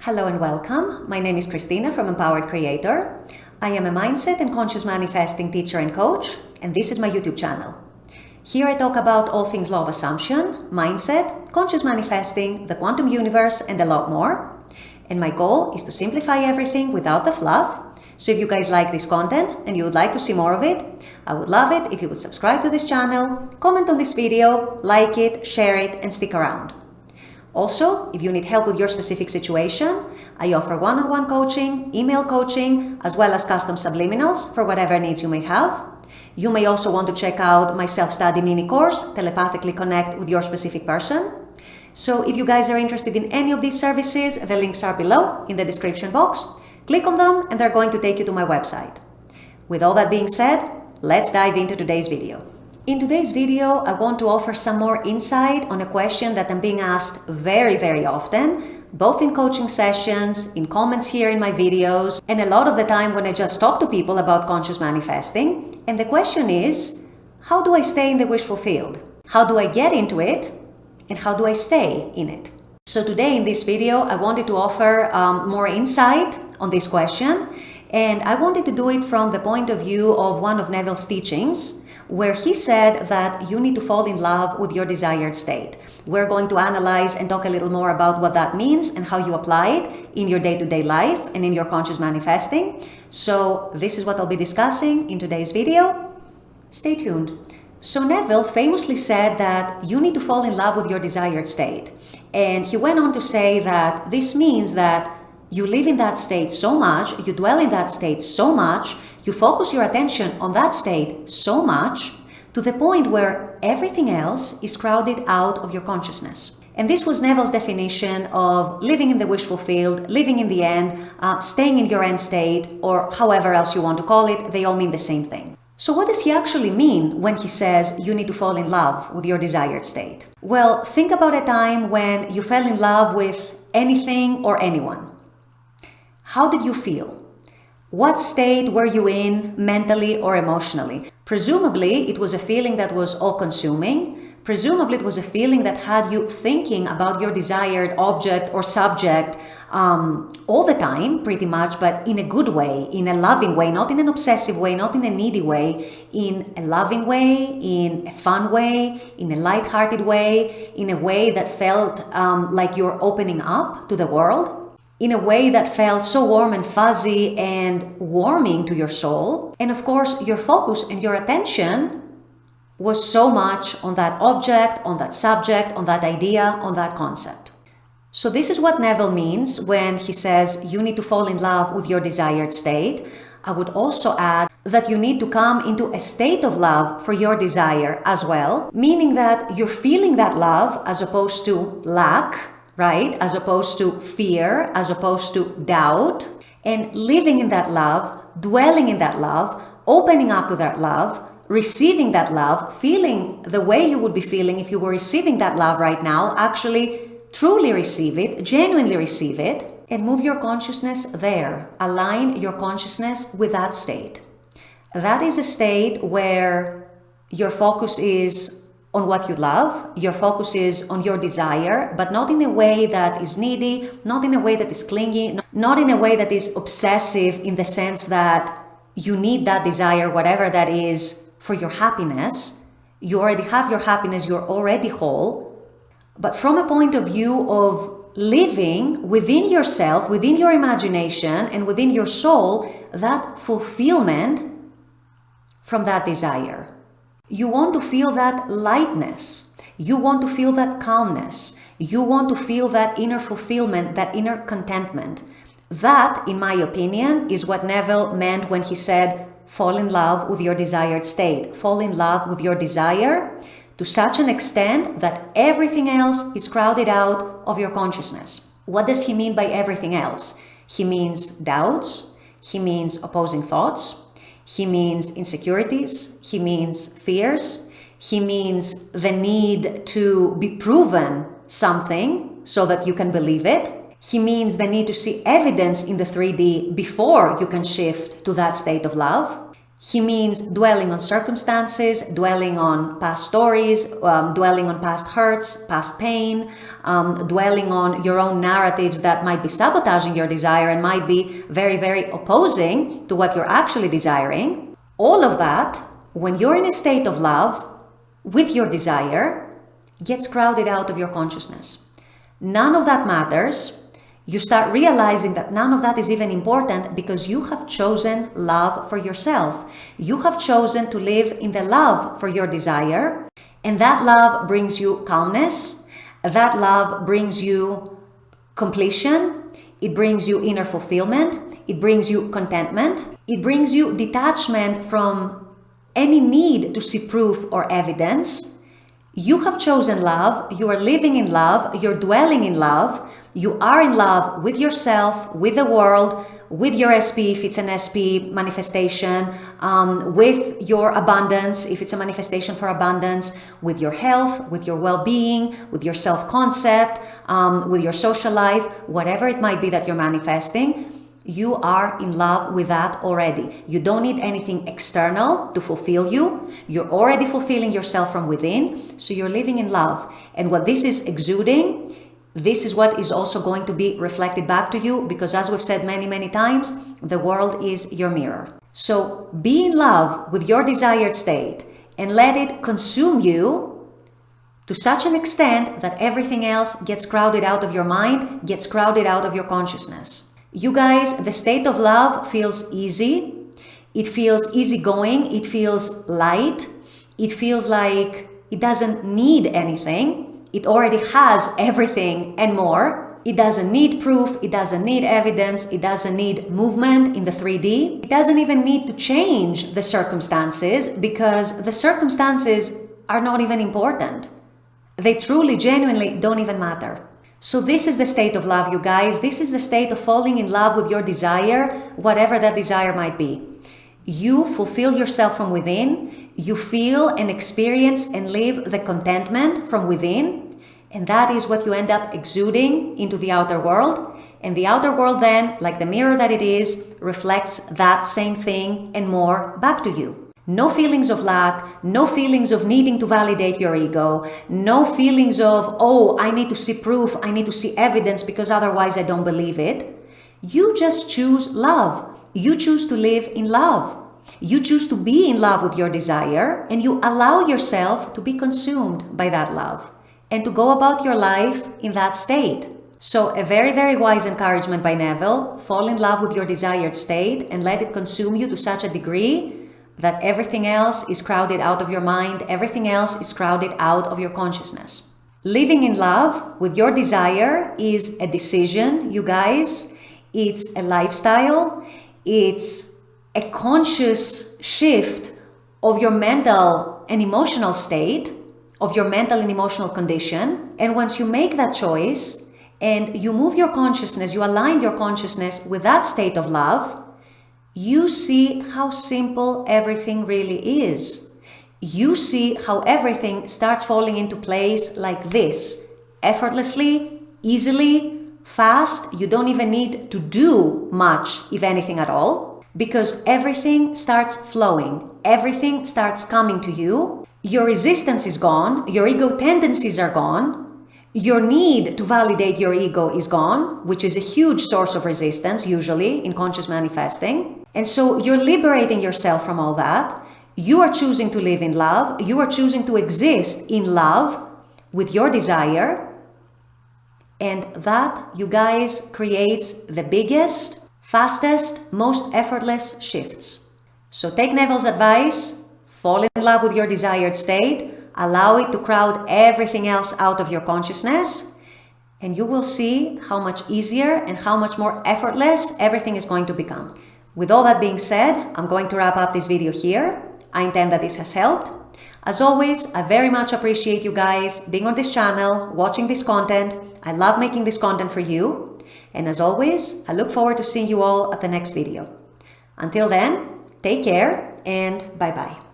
Hello and welcome. My name is Christina from Empowered Creator. I am a mindset and conscious manifesting teacher and coach, and this is my YouTube channel. Here I talk about all things law of assumption, mindset, conscious manifesting, the quantum universe, and a lot more. And my goal is to simplify everything without the fluff. So if you guys like this content and you would like to see more of it, I would love it if you would subscribe to this channel, comment on this video, like it, share it, and stick around. Also, if you need help with your specific situation, I offer one-on-one coaching, email coaching, as well as custom subliminals for whatever needs you may have. You may also want to check out my self-study mini course, Telepathically Connect with Your Specific Person. So if you guys are interested in any of these services, the links are below in the description box. Click on them and they're going to take you to my website. With all that being said, let's dive into today's video. In today's video, I want to offer some more insight on a question that I'm being asked very often, both in coaching sessions, in comments here in my videos, and a lot of the time when I just talk to people about conscious manifesting. And the question is, how do I stay in the wish fulfilled? How do I get into it? And how do I stay in it? So today in this video, I wanted to offer more insight on this question. And I wanted to do it from the point of view of one of Neville's teachings, where he said that you need to fall in love with your desired state. We're going to analyze and talk a little more about what that means and how you apply it in your day-to-day life and in your conscious manifesting. So this is what I'll be discussing in today's video. Stay tuned. So Neville famously said that you need to fall in love with your desired state. And he went on to say that this means that you live in that state so much, you dwell in that state so much, you focus your attention on that state so much, to the point where everything else is crowded out of your consciousness. And this was Neville's definition of living in the wish fulfilled, living in the end, staying in your end state, or however else you want to call it, they all mean the same thing. So what does he actually mean when he says you need to fall in love with your desired state? Well, think about a time when you fell in love with anything or anyone. How did you feel? What state were you in mentally or emotionally? Presumably, it was a feeling that was all-consuming. Presumably, it was a feeling that had you thinking about your desired object or subject all the time, pretty much, but in a good way, in a loving way, not in an obsessive way, not in a needy way, in a loving way, in a fun way, in a lighthearted way, in a way that felt like you're opening up to the world. In a way that felt so warm and fuzzy and warming to your soul. And of course, your focus and your attention was so much on that object, on that subject, on that idea, on that concept. So this is what Neville means when he says you need to fall in love with your desired state. I would also add that you need to come into a state of love for your desire as well, meaning that you're feeling that love as opposed to lack, right? As opposed to fear, as opposed to doubt, and living in that love, dwelling in that love, opening up to that love, receiving that love, feeling the way you would be feeling if you were receiving that love right now, actually truly receive it, genuinely receive it, and move your consciousness there. Align your consciousness with that state. That is a state where your focus is on what you love, your focus is on your desire, but not in a way that is needy, not in a way that is clingy, not in a way that is obsessive in the sense that you need that desire, whatever that is, for your happiness. You already have your happiness, you're already whole. But from a point of view of living within yourself, within your imagination, and within your soul, that fulfillment from that desire. You want to feel that lightness. You want to feel that calmness. You want to feel that inner fulfillment, that inner contentment. That, in my opinion, is what Neville meant when he said, fall in love with your desired state. Fall in love with your desire to such an extent that everything else is crowded out of your consciousness. What does he mean by everything else? He means doubts. He means opposing thoughts. He means insecurities, he means fears, he means the need to be proven something so that you can believe it. He means the need to see evidence in the 3D before you can shift to that state of love. He means dwelling on circumstances, dwelling on past stories, dwelling on past hurts, past pain, dwelling on your own narratives that might be sabotaging your desire and might be very, very opposing to what you're actually desiring. All of that, when you're in a state of love with your desire, gets crowded out of your consciousness. None of that matters. You start realizing that none of that is even important because you have chosen love for yourself. You have chosen to live in the love for your desire, and that love brings you calmness. That love brings you completion. It brings you inner fulfillment. It brings you contentment. It brings you detachment from any need to see proof or evidence. You have chosen love. You are living in love. You're dwelling in love. You are in love with yourself, with the world, with your SP if it's an SP manifestation, with your abundance if it's a manifestation for abundance, with your health, with your well-being, with your self-concept, with your social life, whatever it might be that you're manifesting. You are in love with that already. You don't need anything external to fulfill you. You're already fulfilling yourself from within, so you're living in love. And what this is exuding, this is what is also going to be reflected back to you, because as we've said many, many times, the world is your mirror. So be in love with your desired state and let it consume you to such an extent that everything else gets crowded out of your mind, gets crowded out of your consciousness. You guys, the state of love feels easy. It feels easygoing. It feels light. It feels like it doesn't need anything. It already has everything and more. It doesn't need proof. It doesn't need evidence. It doesn't need movement in the 3D. It doesn't even need to change the circumstances because the circumstances are not even important. They truly, genuinely don't even matter. So this is the state of love, you guys. This is the state of falling in love with your desire, whatever that desire might be. You fulfill yourself from within. You feel and experience and live the contentment from within. And that is what you end up exuding into the outer world. And the outer world then, like the mirror that it is, reflects that same thing and more back to you. No feelings of lack, no feelings of needing to validate your ego, no feelings of, oh, I need to see proof, I need to see evidence because otherwise I don't believe it. You just choose love. You choose to live in love. You choose to be in love with your desire, and you allow yourself to be consumed by that love and to go about your life in that state. So a very, very wise encouragement by Neville: fall in love with your desired state and let it consume you to such a degree that everything else is crowded out of your mind, everything else is crowded out of your consciousness. Living in love with your desire is a decision, you guys. It's a lifestyle. It's a conscious shift of your mental and emotional state, of your mental and emotional condition. And once you make that choice and you move your consciousness, you align your consciousness with that state of love, you see how simple everything really is. You see how everything starts falling into place like this, effortlessly, easily, fast. You don't even need to do much, if anything at all, because everything starts flowing. Everything starts coming to you. Your resistance is gone. Your ego tendencies are gone. Your need to validate your ego is gone, which is a huge source of resistance, usually, in conscious manifesting. And so you're liberating yourself from all that. You are choosing to live in love. You are choosing to exist in love with your desire. And that, you guys, creates the biggest, fastest, most effortless shifts. So take Neville's advice, fall in love with your desired state, allow it to crowd everything else out of your consciousness, and you will see how much easier and how much more effortless everything is going to become. With all that being said, I'm going to wrap up this video here. I intend that this has helped. As always, I very much appreciate you guys being on this channel, watching this content. I love making this content for you. And as always, I look forward to seeing you all at the next video. Until then, take care and bye-bye.